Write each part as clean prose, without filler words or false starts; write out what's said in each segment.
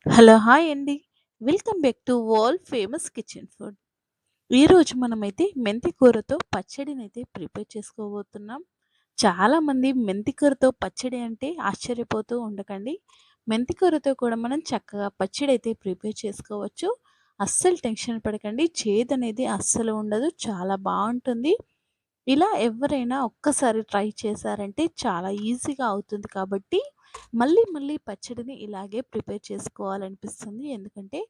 Hello! Hi అండి. Welcome back to world famous kitchen food. ఈరోజు మనమైతే మెంతి కూరతో పచ్చడినైతే ప్రిపేర్ చేసుకోబోతున్నాం. చాలామంది మెంతి కూరతో పచ్చడి అంటే ఆశ్చర్యపోతూ ఉండకండి. మెంతి కూరతో కూడా మనం చక్కగా పచ్చడైతే ప్రిపేర్ చేసుకోవచ్చు. అస్సలు టెన్షన్ పడకండి. చేదనేది అస్సలు ఉండదు. చాలా బావుంటుంది. ఇలా ఎవరైనా ఒక్కసారి ట్రై చేశారంటే చాలా ఈజీగా అవుతుంది కాబట్టి మళ్ళీ మళ్ళీ పచ్చడిని ఇలాగే ప్రిపేర్ చేసుకోవాలనిపిస్తుంది. ఎందుకంటే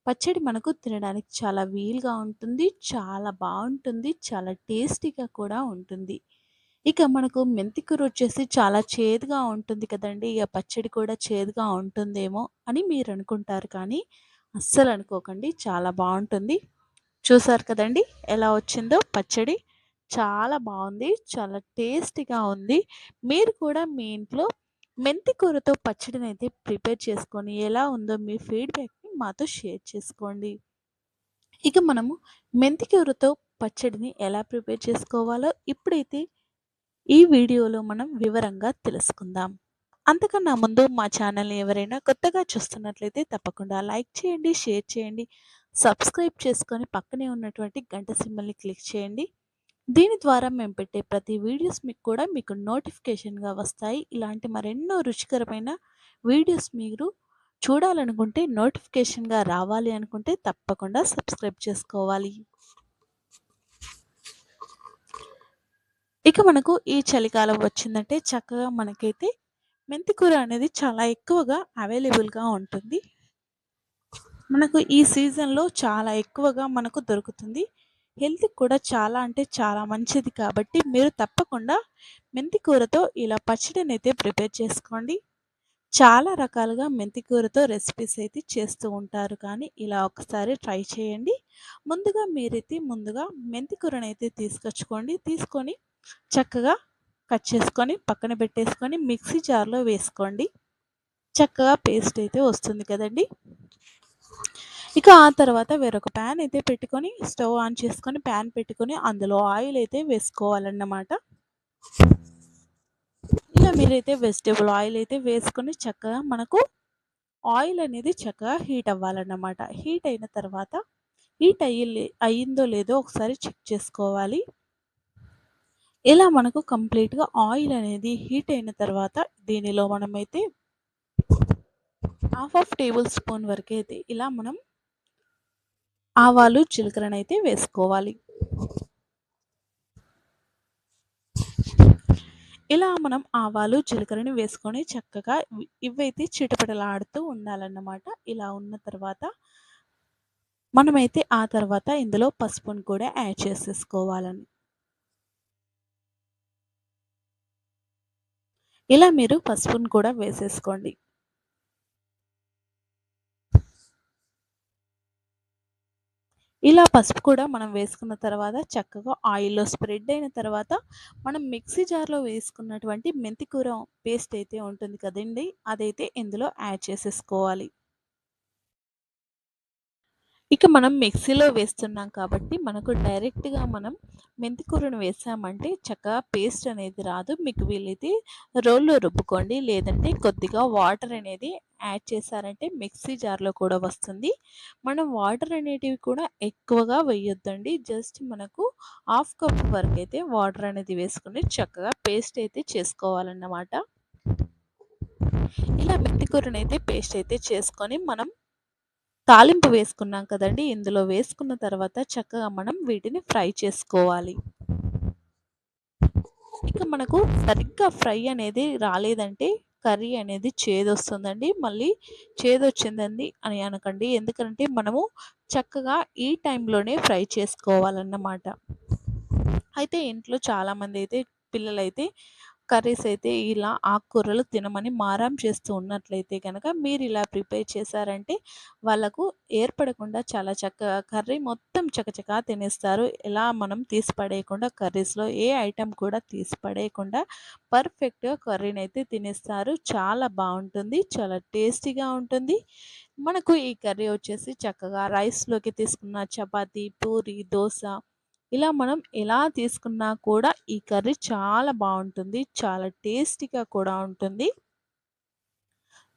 పచ్చడి మనకు తినడానికి చాలా వీలుగా ఉంటుంది. చాలా బావుంటుంది. చాలా టేస్టీగా కూడా ఉంటుంది. ఇక మనకు మెంతి కూర వచ్చేసి చాలా చేదుగా ఉంటుంది కదండీ! ఇగ పచ్చడి కూడా చేదుగా ఉంటుందేమో అని మీరనుకుంటారు కానీ అస్సలు అనుకోకండి. చాలా బావుంటుంది. చూసారు కదండీ! ఎలా వచ్చిందో పచ్చడి. చాలా బావుంది. చాలా టేస్టీగా ఉంది. మీరు కూడా మీ ఇంట్లో మెంతి కూరతో పచ్చడినైతే ప్రిపేర్ చేసుకొని ఎలా ఉందో మీ ఫీడ్‌బ్యాక్‌ని మాతో షేర్ చేసుకోండి. ఇక మనము మెంతి కూరతో పచ్చడిని ఎలా ప్రిపేర్ చేసుకోవాలో ఇప్పుడైతే ఈ వీడియోలో మనం వివరంగా తెలుసుకుందాం. అంతకన్నా ముందు మా ఛానల్‌ని ఎవరైనా కొత్తగా చూస్తున్నట్లయితే తప్పకుండా లైక్ చేయండి, షేర్ చేయండి, సబ్స్క్రైబ్ చేసుకొని పక్కనే ఉన్నటువంటి గంట సింబల్‌ని క్లిక్ చేయండి. దీని ద్వారా మేము పెట్టే ప్రతి వీడియోస్ మీకు నోటిఫికేషన్‌గా వస్తాయి. ఇలాంటి మరెన్నో రుచికరమైన వీడియోస్ మీరు చూడాలనుకుంటే నోటిఫికేషన్‌గా రావాలి అనుకుంటే తప్పకుండా సబ్స్క్రైబ్ చేసుకోవాలి. ఇక మనకు ఈ చలికాలం వచ్చిందంటే చక్కగా మనకైతే మెంతి కూర అనేది చాలా ఎక్కువగా అవైలబుల్‌గా ఉంటుంది. మనకు ఈ సీజన్‌లో చాలా ఎక్కువగా మనకు దొరుకుతుంది. హెల్త్‌కి కూడా చాలా అంటే చాలా మంచిది కాబట్టి మీరు తప్పకుండా మెంతి కూరతో ఇలా పచ్చడినైతే ప్రిపేర్ చేసుకోండి. చాలా రకాలుగా మెంతి కూరతో రెసిపీస్ అయితే చేస్తూ ఉంటారు. కానీ ఇలా ఒకసారి ట్రై చేయండి. ముందుగా మెంతి కూరనైతే తీసుకొచ్చుకోండి. తీసుకొని చక్కగా కట్ చేసుకొని పక్కన పెట్టేసుకొని మిక్సీ జార్‌లో వేసుకోండి. చక్కగా పేస్ట్ అయితే వస్తుంది కదండీ! ఇక ఆ తర్వాత వేరొక ప్యాన్ అయితే పెట్టుకొని స్టవ్ ఆన్ చేసుకొని ప్యాన్ పెట్టుకొని అందులో ఆయిల్ అయితే వేసుకోవాలన్నమాట. ఇలా మీరైతే వెజిటబుల్ ఆయిల్ అయితే వేసుకొని చక్కగా మనకు ఆయిల్ అనేది చక్కగా హీట్ అవ్వాలన్నమాట. హీట్ అయిన తర్వాత అయిందో లేదో ఒకసారి చెక్ చేసుకోవాలి. ఇలా మనకు కంప్లీట్‌గా ఆయిల్ అనేది హీట్ అయిన తర్వాత దీనిలో మనమైతే హాఫ్ టేబుల్ స్పూన్ వరకైతే ఇలా మనం ఆవాలు, జీలకర్రనైతే వేసుకోవాలి. ఇలా మనం ఆవాలు, జీలకర్రని వేసుకొని చక్కగా ఇవైతే చిటపటలాడుతూ ఉండాలన్నమాట. ఇలా ఉన్న తర్వాత మనమైతే ఆ తర్వాత ఇందులో పసుపును కూడా యాడ్ చేసేసుకోవాలని. ఇలా మీరు పసుపును కూడా వేసేసుకోండి. ఇలా పసుపు కూడా మనం వేసుకున్న తర్వాత చక్కగా ఆయిల్‌లో స్ప్రెడ్ అయిన తర్వాత మనం మిక్సీ జార్‌లో వేసుకున్నటువంటి మెంతి కూర పేస్ట్ అయితే ఉంటుంది కదండీ! అదైతే ఇందులో యాడ్ చేసేసుకోవాలి. ఇక మనం మిక్సీలో వేస్తున్నాం కాబట్టి మనకు డైరెక్ట్‌గా మనం మెంతి కూరను వేసామంటే చక్కగా పేస్ట్ అనేది రాదు. మీకు వీలైతే రోల్లో రుబ్బుకోండి. లేదంటే కొద్దిగా వాటర్ అనేది యాడ్ చేశారంటే మిక్సీ జార్‌లో కూడా వస్తుంది. మనం వాటర్ అనేటివి కూడా ఎక్కువగా వేయొద్దండి. జస్ట్ మనకు హాఫ్ కప్ వరకైతే వాటర్ అనేది వేసుకొని చక్కగా పేస్ట్ అయితే చేసుకోవాలన్నమాట. ఇలా మెంతి కూరనైతే పేస్ట్ అయితే చేసుకొని మనం తాలింపు వేసుకున్నాం కదండీ! ఇందులో వేసుకున్న తర్వాత చక్కగా మనం వీటిని ఫ్రై చేసుకోవాలి. ఇక మనకు సరిగ్గా ఫ్రై అనేది రాలేదంటే కర్రీ అనేది చేదొస్తుందండి. మళ్ళీ చేదొచ్చిందండి అని అనకండి. ఎందుకంటే మనము చక్కగా ఈ టైంలోనే ఫ్రై చేసుకోవాలన్నమాట. అయితే ఇంట్లో చాలామందైతే పిల్లలైతే కర్రీస్ అయితే ఇలా ఆకుకూరలు తినమని మారం చేస్తూ ఉన్నట్లయితే గనక మీరిలా ప్రిపేర్ చేశారంటే వాళ్ళకు ఏర్పడకుండా చాలా చక్కగా కర్రీ మొత్తం చకచకా తినేస్తారు. ఎలా మనం తీసి పడేయకుండా కర్రీస్‌లో ఏ ఐటెమ్ కూడా తీసి పడేయకుండా పర్ఫెక్ట్‌గా కర్రీనైతే తినేస్తారు. చాలా బావుంటుంది. చాలా టేస్టీగా ఉంటుంది. మనకు ఈ కర్రీ వచ్చేసి చక్కగా రైస్‌లోకి తీసుకున్న చపాతీ, పూరి, దోస ఇలా మనం ఎలా తీసుకున్నా కూడా ఈ కర్రీ చాలా బావుంటుంది. చాలా టేస్టీగా కూడా ఉంటుంది.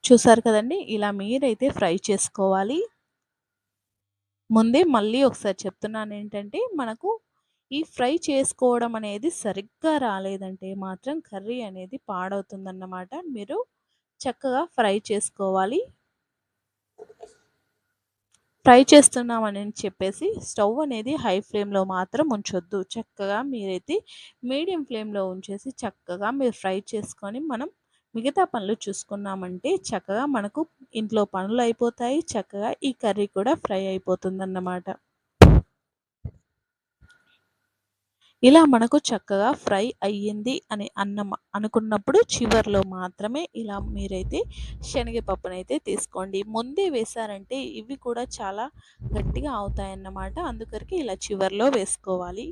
చూసారు కదండీ! ఇలా మీరైతే ఫ్రై చేసుకోవాలి. ముందే మళ్ళీ ఒకసారి చెప్తున్నానేంటంటే, మనకు ఈ ఫ్రై చేసుకోవడం అనేది సరిగ్గా రాలేదంటే మాత్రం కర్రీ అనేది పాడవుతుందన్నమాట. మీరు చక్కగా ఫ్రై చేసుకోవాలి. ఫ్రై చేస్తున్నామని చెప్పేసి స్టవ్ అనేది హై ఫ్లేమ్‌లో మాత్రం ఉంచొద్దు. చక్కగా మీరైతే మీడియం ఫ్లేమ్‌లో ఉంచేసి చక్కగా మీరు ఫ్రై చేసుకొని మనం మిగతా పనులు చూసుకున్నామంటే చక్కగా మనకు ఇంట్లో పనులయిపోతాయి. చక్కగా ఈ కర్రీ కూడా ఫ్రై అయిపోతుందన్నమాట. ఇలా మనకు చక్కగా ఫ్రై అయ్యింది అని అనుకున్నప్పుడు చివర్లో మాత్రమే ఇలా మీరైతే శనగపప్పునైతే తీసుకోండి. ముందే వేశారంటే ఇవి కూడా చాలా గట్టిగా అవుతాయన్నమాట. అందుకొరకే ఇలా చివర్లో వేసుకోవాలి.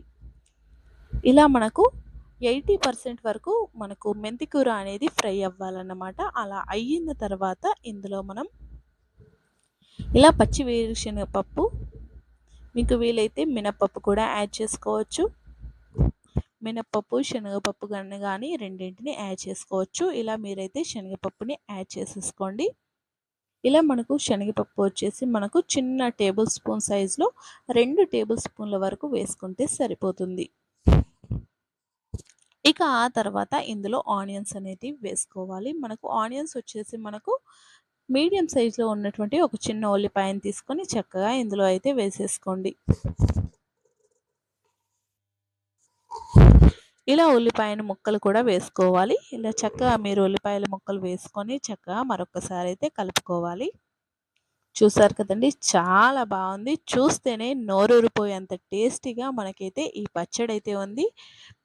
ఇలా మనకు 80% వరకు మనకు మెంతి కూర అనేది ఫ్రై అవ్వాలన్నమాట. అలా అయిన తర్వాత ఇందులో మనం ఇలా పచ్చి వేరుశనగపప్పు, మీకు వీలైతే మినపప్పు కూడా యాడ్ చేసుకోవచ్చు. మినపప్పు, శనగపప్పు గాని రెండింటిని యాడ్ చేసుకోవచ్చు. ఇలా మీరైతే శనగపప్పుని యాడ్ చేసేసుకోండి. ఇలా మనకు శనగపప్పు వచ్చేసి మనకు చిన్న టేబుల్ స్పూన్ సైజులో 2 టేబుల్ స్పూన్ల వరకు వేసుకుంటే సరిపోతుంది. ఇక ఆ తర్వాత ఇందులో ఆనియన్స్ అనేటివి వేసుకోవాలి. మనకు ఆనియన్స్ వచ్చేసి మనకు మీడియం సైజులో ఉన్నటువంటి ఒక చిన్న ఉల్లిపాయను తీసుకొని చక్కగా ఇందులో అయితే వేసేసుకోండి. ఇలా ఉల్లిపాయల ముక్కలు కూడా వేసుకోవాలి. ఇలా చక్కగా మీరు ఉల్లిపాయల ముక్కలు వేసుకొని చక్కగా మరొకసారి అయితే కలుపుకోవాలి. చూసారు కదండీ! చాలా బావుంది. చూస్తేనే నోరూరిపోయేంత టేస్టీగా మనకైతే ఈ పచ్చడైతే ఉంది.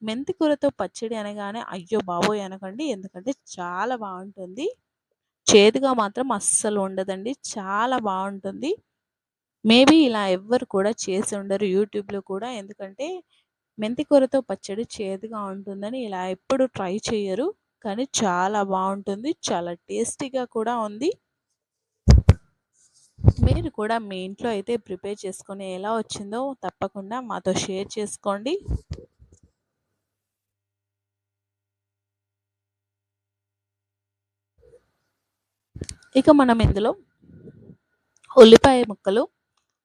మెంతి కూరతో పచ్చడి అనగానే అయ్యో బాబోయ్! అనకండి. ఎందుకంటే చాలా బావుంటుంది. చేదుగా మాత్రం అస్సలు ఉండదండి. చాలా బావుంటుంది. మేబీ ఇలా ఎవ్వరు కూడా చేసి ఉండరు యూట్యూబ్‌లో కూడా. ఎందుకంటే మెంతి కూరతో పచ్చడి చేదుగా ఉంటుందని ఇలా ఎప్పుడు ట్రై చేయరు. కానీ చాలా బావుంటుంది. చాలా టేస్టీగా కూడా ఉంది. మీరు కూడా మీ ఇంట్లో అయితే ప్రిపేర్ చేసుకొని ఎలా వచ్చిందో తప్పకుండా మాతో షేర్ చేసుకోండి. ఇక మనం ఇందులో ఉల్లిపాయ ముక్కలు,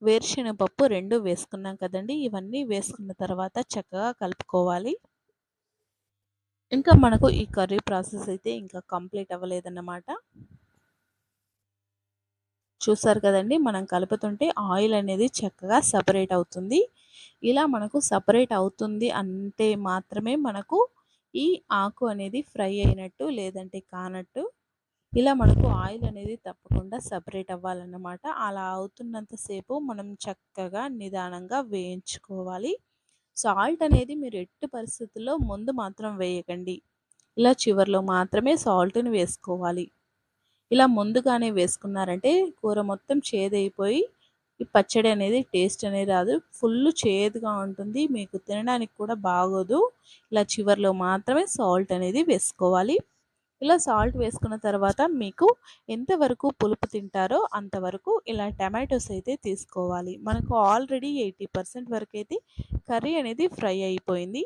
వేరుశెనగపప్పు 2 వేసుకున్నాం కదండీ! ఇవన్నీ వేసుకున్న తర్వాత చక్కగా కలుపుకోవాలి. ఇంకా మనకు ఈ కర్రీ ప్రాసెస్ అయితే ఇంకా కంప్లీట్ అవ్వలేదన్నమాట. చూసారు కదండీ! మనం కలుపుతుంటే ఆయిల్ అనేది చక్కగా సెపరేట్ అవుతుంది. ఇలా మనకు సెపరేట్ అవుతుంది అంటే మాత్రమే మనకు ఈ ఆకు అనేది ఫ్రై అయినట్టు, లేదంటే కానట్టు. ఇలా మనకు ఆయిల్ అనేది తప్పకుండా సెపరేట్ అవ్వాలన్నమాట. అలా అవుతున్నంత సేపు మనం చక్కగా నిదానంగా వేయించుకోవాలి. సాల్ట్ అనేది మీరు ఎట్టి పరిస్థితుల్లో ముందు మాత్రం వేయకండి. ఇలా చివర్లో మాత్రమే సాల్ట్‌ని వేసుకోవాలి. ఇలా ముందుగానే వేసుకున్నారంటే కూర మొత్తం చేదైపోయి ఈ పచ్చడి అనేది టేస్ట్ అనేది రాదు. ఫుల్లు చేదుగా ఉంటుంది. మీకు తినడానికి కూడా బాగోదు. ఇలా చివర్లో మాత్రమే సాల్ట్ అనేది వేసుకోవాలి. ఇలా సాల్ట్ వేసుకున్న తర్వాత మీకు ఎంతవరకు పులుపు తింటారో అంతవరకు ఇలా టమాటోస్ అయితే తీసుకోవాలి. మనకు ఆల్రెడీ 80% వరకైతే కర్రీ అనేది ఫ్రై అయిపోయింది.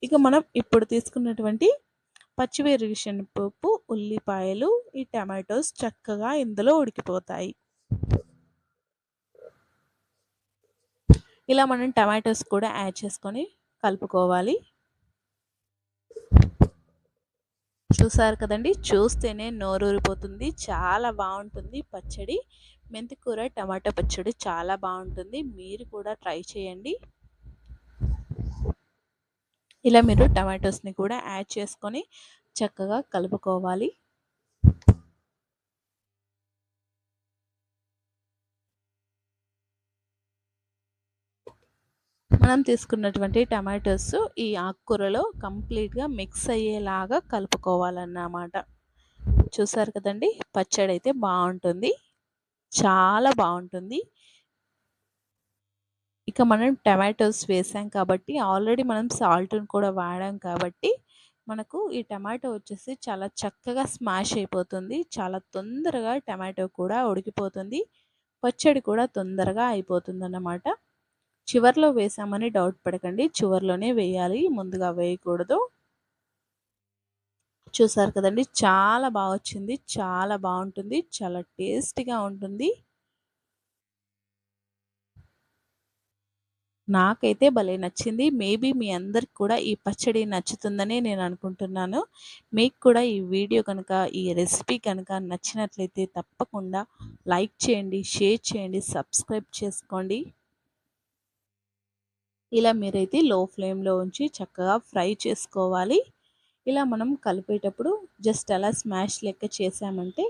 ఇక మనం ఇప్పుడు తీసుకున్నటువంటి పచ్చిమిరపకాయ, ఉల్లిపాయలు, ఈ టమాటోస్ చక్కగా ఇందులో ఉడికిపోతాయి. ఇలా మనం టమాటోస్ కూడా యాడ్ చేసుకొని కలుపుకోవాలి. చూసారు కదండీ! చూస్తేనే నోరూరిపోతుంది. చాలా బావుంటుంది పచ్చడి. మెంతికూర టమాటా పచ్చడి చాలా బావుంటుంది. మీరు కూడా ట్రై చేయండి. ఇలా మీరు టమాటోస్‌ని కూడా యాడ్ చేసుకొని చక్కగా కలుపుకోవాలి. మనం తీసుకున్నటువంటి టమాటోస్ ఈ ఆకుకూరలో కంప్లీట్‌గా మిక్స్ అయ్యేలాగా కలుపుకోవాలన్నమాట. చూసారు కదండీ! పచ్చడైతే బావుంటుంది. చాలా బావుంటుంది. ఇక మనం టమాటోస్ వేసాం కాబట్టి ఆల్రెడీ మనం సాల్ట్‌ని కూడా వాడాం కాబట్టి మనకు ఈ టమాటో వచ్చేసి చాలా చక్కగా స్మాష్ అయిపోతుంది. చాలా తొందరగా టమాటో కూడా ఉడికిపోతుంది. పచ్చడి కూడా తొందరగా అయిపోతుందన్నమాట. చివర్లో వేసామని డౌట్ పడకండి. చివర్లోనే వేయాలి. ముందుగా వేయకూడదు. చూసారు కదండీ! చాలా బా వచ్చింది. చాలా బావుంటుంది. చాలా టేస్టీగా ఉంటుంది. నాకైతే భలే నచ్చింది. మేబీ మీ అందరికి కూడా ఈ పచ్చడి నచ్చుతుందని నేను అనుకుంటున్నాను. మీకు కూడా ఈ వీడియో కనుక, ఈ రెసిపీ కనుక నచ్చినట్లయితే తప్పకుండా లైక్ చేయండి, షేర్ చేయండి, సబ్స్క్రైబ్ చేసుకోండి. ఇలా మీరైతే లో ఫ్లేమ్‌లో ఉంచి చక్కగా ఫ్రై చేసుకోవాలి. ఇలా మనం కలిపేటప్పుడు జస్ట్ అలా స్మాష్ లెక్క చేశామంటే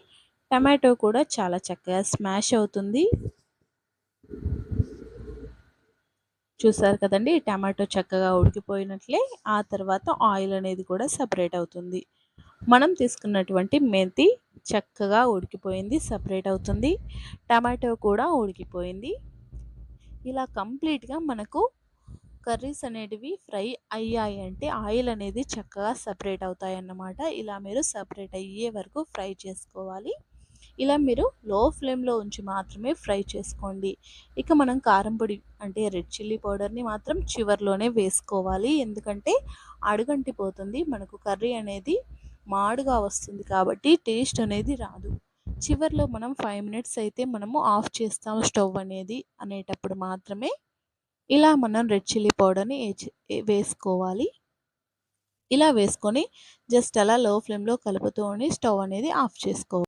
టమాటో కూడా చాలా చక్కగా స్మాష్ అవుతుంది. చూసారు కదండీ! టమాటో చక్కగా ఉడికిపోయినట్లే. ఆ తర్వాత ఆయిల్ అనేది కూడా సెపరేట్ అవుతుంది. మనం తీసుకున్నటువంటి మెంతి చక్కగా ఉడికిపోయింది. సెపరేట్ అవుతుంది. టమాటో కూడా ఉడికిపోయింది. ఇలా కంప్లీట్‌గా మనకు కర్రీస్ అనేటివి ఫ్రై అయ్యాయి అంటే ఆయిల్ అనేది చక్కగా సెపరేట్ అవుతాయన్నమాట. ఇలా మీరు సెపరేట్ అయ్యే వరకు ఫ్రై చేసుకోవాలి. ఇలా మీరు లో ఫ్లేమ్‌లో ఉంచి మాత్రమే ఫ్రై చేసుకోండి. ఇక మనం కారం పొడి అంటే రెడ్ చిల్లీ పౌడర్‌ని మాత్రం చివర్లోనే వేసుకోవాలి. ఎందుకంటే అడుగంటిపోతుంది. మనకు కర్రీ అనేది మాడుగా వస్తుంది కాబట్టి టేస్ట్ అనేది రాదు. చివర్లో మనం 5 మినిట్స్ అయితే మనము ఆఫ్ చేస్తాం స్టవ్ అనేది అనేటప్పుడు మాత్రమే ఇలా మనం రెడ్ చిల్లీ పౌడర్‌ని వేసుకోవాలి. ఇలా వేసుకొని జస్ట్ అలా లో ఫ్లేమ్‌లో కలుపుతూని స్టవ్ అనేది ఆఫ్ చేసుకోవాలి.